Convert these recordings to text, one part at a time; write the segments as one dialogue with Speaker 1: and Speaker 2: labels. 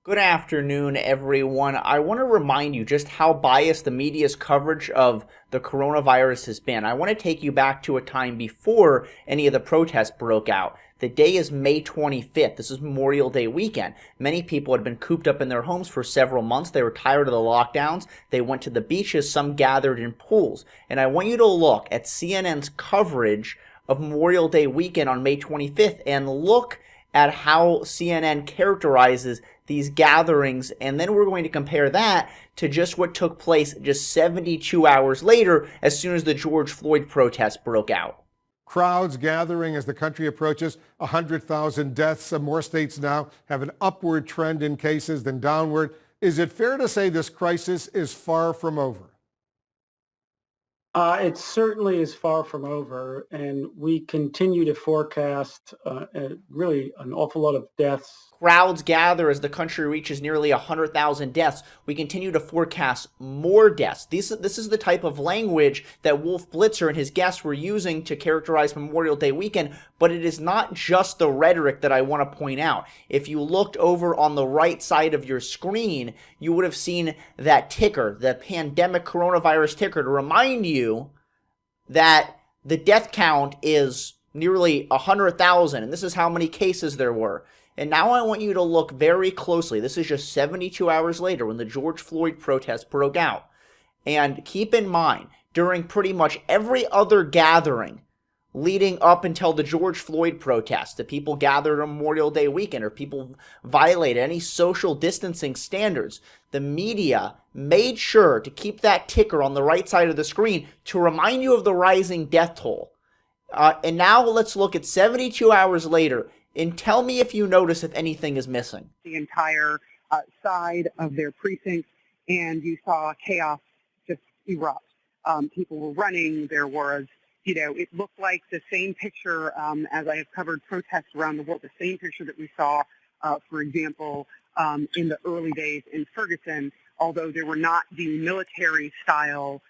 Speaker 1: Good afternoon, everyone. I want to remind you just how biased the media's coverage of the coronavirus has been. I want to take you back to a time before any of the protests broke out. The day is May 25th. This is Memorial Day weekend. Many people had been cooped up in their homes for several months. They were tired of the lockdowns. They went to the beaches. Some gathered in pools. And I want you to look at CNN's coverage of Memorial Day weekend on May 25th and look at how CNN characterizes these gatherings, and then we're going to compare that to just what took place just 72 hours later as soon as the George Floyd protests broke out.
Speaker 2: Crowds gathering as the country approaches 100,000 deaths. More states now have an upward trend in cases than downward. Is it fair to say this crisis is far from over?
Speaker 3: It certainly is far from over, and we continue to forecast really an awful lot of deaths.
Speaker 1: Crowds gather as the country reaches nearly 100,000 deaths. We continue to forecast more deaths. This is the type of language that Wolf Blitzer and his guests were using to characterize Memorial Day weekend, but it is not just the rhetoric that I want to point out. If you looked over on the right side of your screen, you would have seen that ticker, the pandemic coronavirus ticker, to remind you that the death count is nearly 100,000, and this is how many cases there were. And now I want you to look very closely. This is just 72 hours later when the George Floyd protests broke out. And keep in mind, during pretty much every other gathering leading up until the George Floyd protests, the people gathered on Memorial Day weekend or people violated any social distancing standards, the media made sure to keep that ticker on the right side of the screen to remind you of the rising death toll. And now let's look at 72 hours later and tell me if you notice if anything is missing.
Speaker 4: The entire side of their precinct, and you saw chaos just erupt. People were running. There was, it looked like the same picture as I have covered protests around the world, the same picture that we saw, for example, in the early days in Ferguson, although there were not the military-style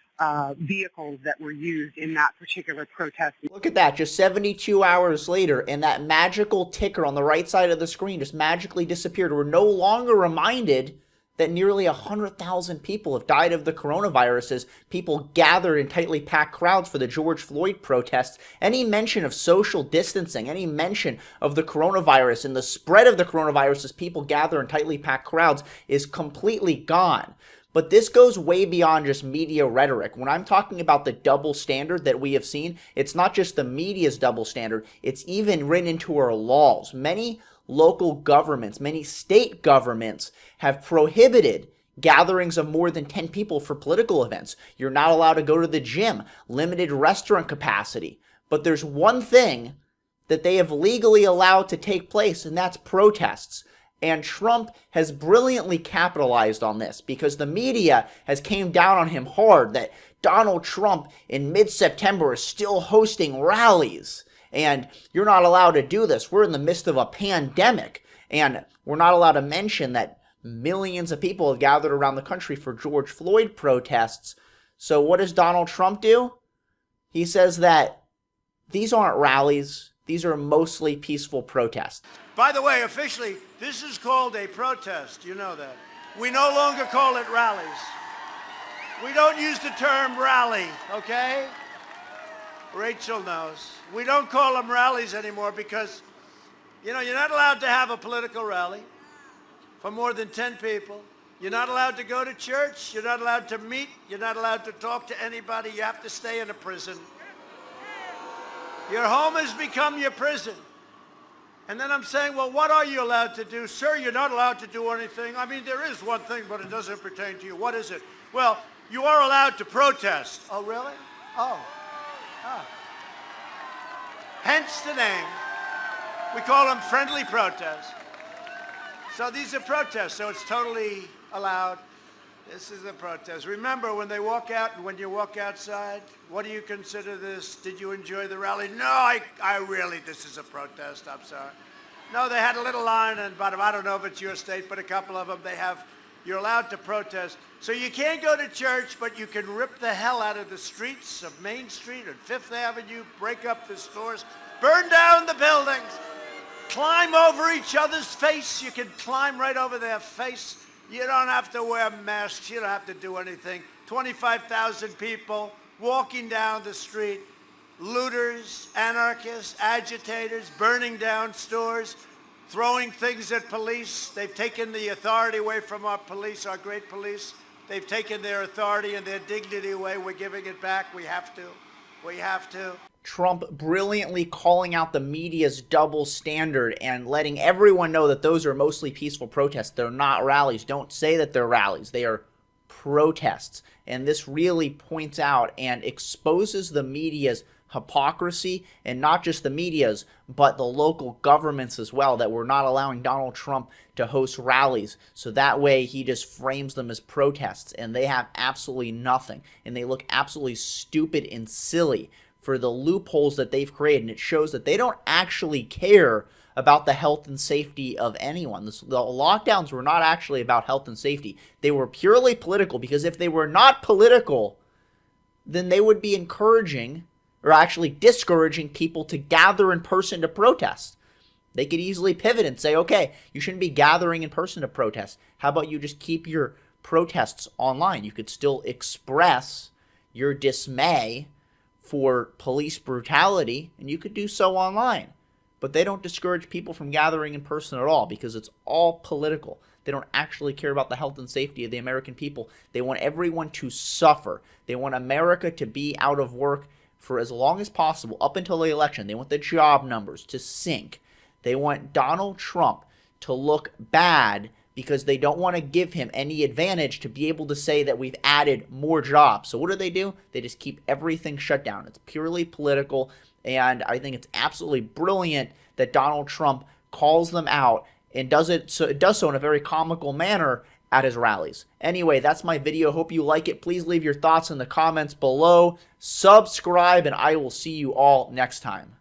Speaker 4: vehicles that were used in that particular protest.
Speaker 1: Look at that, just 72 hours later, and that magical ticker on the right side of the screen just magically disappeared. We're no longer reminded that nearly 100,000 people have died of the coronavirus as people gathered in tightly packed crowds for the George Floyd protests. Any mention of social distancing, any mention of the coronavirus and the spread of the coronavirus as people gather in tightly packed crowds is completely gone. But this goes way beyond just media rhetoric. When I'm talking about the double standard that we have seen, it's not just the media's double standard, it's even written into our laws. Many local governments, many state governments have prohibited gatherings of more than 10 people for political events. You're not allowed to go to the gym, limited restaurant capacity. But there's one thing that they have legally allowed to take place, and that's protests. And Trump has brilliantly capitalized on this because the media has came down on him hard that Donald Trump in mid-September is still hosting rallies. And you're not allowed to do this. We're in the midst of a pandemic. And we're not allowed to mention that millions of people have gathered around the country for George Floyd protests. So what does Donald Trump do? He says that these aren't rallies. These are mostly peaceful protests.
Speaker 5: By the way, officially, this is called a protest. You know that. We no longer call it rallies. We don't use the term rally, okay? Rachel knows. We don't call them rallies anymore because, you're not allowed to have a political rally for more than 10 people. You're not allowed to go to church. You're not allowed to meet. You're not allowed to talk to anybody. You have to stay in a prison. Your home has become your prison. And then I'm saying, well, what are you allowed to do? Sir, you're not allowed to do anything. I mean, there is one thing, but it doesn't pertain to you. What is it? Well, you are allowed to protest. Oh, really? Oh. Hence the name. We call them friendly protests. So these are protests, so it's totally allowed. This is a protest. Remember, when they walk out and when you walk outside, what do you consider this? Did you enjoy the rally? No, I really, this is a protest. I'm sorry. No, they had a little line, and I don't know if it's your state, but a couple of them, you're allowed to protest. So you can't go to church, but you can rip the hell out of the streets of Main Street and Fifth Avenue, break up the stores, burn down the buildings. climb over each other's face. You can climb right over their face. You don't have to wear masks. You don't have to do anything. 25,000 people walking down the street, looters, anarchists, agitators, burning down stores, throwing things at police. They've taken the authority away from our police, our great police. They've taken their authority and their dignity away. We're giving it back. We have to. We have to.
Speaker 1: Trump brilliantly calling out the media's double standard and letting everyone know that those are mostly peaceful protests. They're not rallies. Don't say that they're rallies. They are protests. And this really points out and exposes the media's hypocrisy, and not just the media's, but the local governments as well, that were not allowing Donald Trump to host rallies. So that way he just frames them as protests, and they have absolutely nothing. And they look absolutely stupid and silly for the loopholes that they've created. And it shows that they don't actually care about the health and safety of anyone. The lockdowns were not actually about health and safety. They were purely political, because if they were not political, then they would be encouraging or actually discouraging people to gather in person to protest. They could easily pivot and say, okay, you shouldn't be gathering in person to protest. How about you just keep your protests online? You could still express your dismay for police brutality, and you could do so online. But they don't discourage people from gathering in person at all, because it's all political. They don't actually care about the health and safety of the American people. They want everyone to suffer. They want America to be out of work for as long as possible, up until the election. They want the job numbers to sink. They want Donald Trump to look bad, because they don't want to give him any advantage to be able to say that we've added more jobs. So what do? They just keep everything shut down. It's purely political, and I think it's absolutely brilliant that Donald Trump calls them out and does so in a very comical manner at his rallies. Anyway, that's my video. Hope you like it. Please leave your thoughts in the comments below. Subscribe, and I will see you all next time.